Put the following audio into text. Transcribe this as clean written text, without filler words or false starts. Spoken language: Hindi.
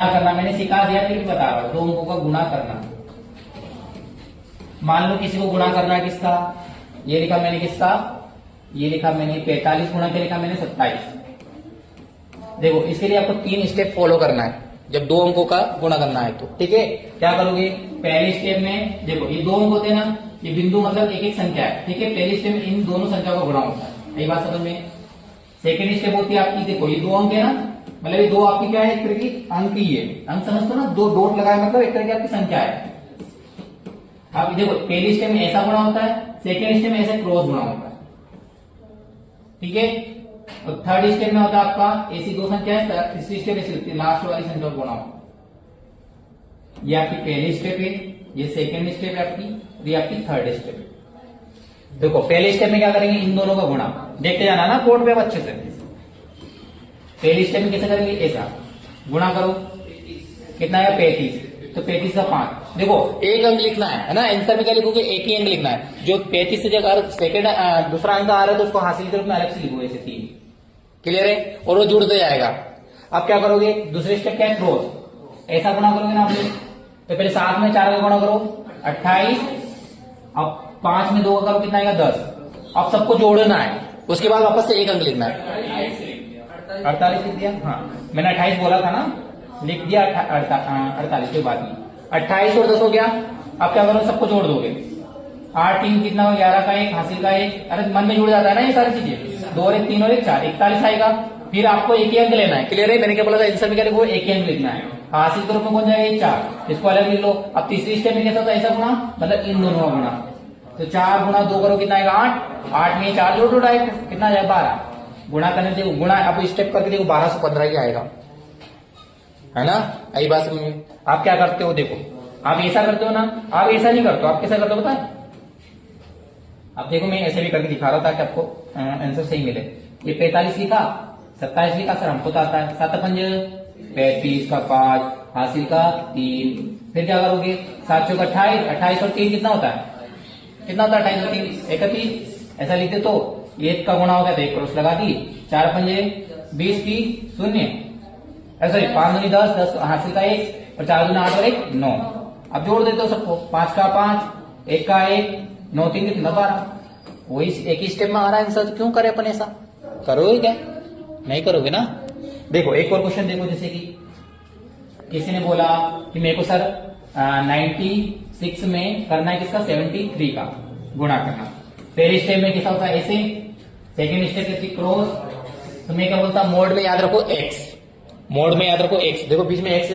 गुणा करना मैंने सिखा दिया, फिर भी बता रहा हूं, दो अंकों का गुणा करना। मान लो किसी को गुणा करना है किसका, ये लिखा मैंने किसका, ये लिखा मैंने 45 गुणा के लिखा मैंने 27। देखो इसके लिए आपको 3 स्टेप फॉलो करना है जब दो अंकों का गुणा करना है तो, ठीक है। क्या करोगे, पहले स्टेप में देखो ये दो अंक होते हैं ना, ये बिंदु मतलब एक एक संख्या है, ठीक है। पहले स्टेप में इन दोनों संख्याओं का गुणा होता है, यही बात समझ में। सेकेंड स्टेप होती है आपकी, देखो ये दो अंक है ना, मतलब ये दो आपकी क्या है, एक तरह की अंक ही है, अंक समझते हो ना, दो डॉट लगाए मतलब एक तरह की आपकी संख्या है। अब देखो पहली स्टेप में ऐसा गुणा होता है, सेकेंड स्टेप में ऐसे क्रॉस गुणा होता है, ठीक है। और थर्ड स्टेप में होता है आपका ऐसी दो संख्या है, तीसरी स्टेप ऐसी होती है, लास्ट वाली संख्या गुणा होता है। ये आपकी पहली स्टेप है, ये सेकेंड स्टेप है आपकी, और ये आपकी थर्ड स्टेप है। देखो पहले स्टेप में क्या करेंगे, इन दोनों का गुणा, देखते जाना ना बोर्ड पे अब अच्छे से। पहली स्टेप में कैसे करेंगे, ऐसा गुणा करो, कितना है 35, तो 35 का 5। देखो एक अंक लिखना है ना, आंसर में क्या लिखोगे, एक ही अंक लिखना है। जो 35 से जगह सेकंड दूसरा अंक आ रहा है तो उसको हासिल के रूप में अलग से लिखो, ऐसे 3। क्लियर है, और वो जुड़ते जाएगा। अब क्या करोगे, दूसरे स्टेप क्या है, क्रॉस, ऐसा गुणा करोगे ना आप लोग, तो पहले 7 में 4 का गुणा करो 28, अब 5 में 2 का करो कितना आएगा 10। अब सबको जोड़ना है, उसके बाद वापस से एक अंक लिखना है। 48 लिख दिया, हाँ मैंने 28 बोला था ना, लिख दिया 48 के बाद में 28 और 10 हो गया। अब क्या करो, सबको जोड़ दोगे, 8 3 कितना हो, 11 का 1, हासिल का 1, अरे मन में जुड़ जाता है ना ये सारी चीजें, 2 और 1 3 और 1 4, 41 आएगा। फिर आपको एक ही अंक लेना है, क्लियर है, मैंने क्या बोला था, आंसर में क्या लिखो, एक ही अंक लिखना है, हासिल के रूप में कौन जाएगा 4, इसको अलग लिख लो। अब तीसरी स्टेप में कैसा होता है, ऐसा गुणा, मतलब इन दोनों का गुणा, तो 4 गुणा 2 करो कितना आएगा 8, 8 में 4 जोड़ दो डायरेक्ट, कितना जाएगा 12, गुणा करने से गुणा, अब स्टेप करके देखो 1215 ही आएगा, है ना, यही बात समझ में। आप क्या करते हो, देखो आप ऐसा करते हो ना, आप ऐसा नहीं करते हो, आप कैसा करते हो बताए। अब देखो मैं ऐसे भी करके दिखा रहा था कि आपको आंसर सही मिले। ये 45 लिखा, 27 लिखा, सर हमको तो आता है, 7 5 35 का 5, हासिल का 3। फिर क्या करोगे, 7 चौक 28, 28 और 3 कितना होता है, कितना होता है 28 और 3 31, ऐसा लिखते तो 1 का गुणा हो गया तो 1 क्रॉस लगा दी, 4 5 20 की 0, सॉरी 5 दूनी 10, 10 हासिल का 1, और 4 दूनी 8 और 1 9। अब जोड़ देते हो सबको, 5 का 5, 1 का 1, 9 3 कितना 12। वही एक ही स्टेप में आ रहा है आंसर, क्यों करे अपन ऐसा, करोगे क्या, नहीं करोगे ना। देखो एक और क्वेश्चन देखो, जैसे कि किसी ने बोला कि मेरे को सर 96 में करना है किसका, 73 का गुणा करना। पहले स्टेप में कैसा होता है ऐसे, सेकेंड स्टेप कैसे क्रॉस, तो मैं क्या बोलता, मोड में याद रखो x, मोड में याद रखो x, देखो बीच में x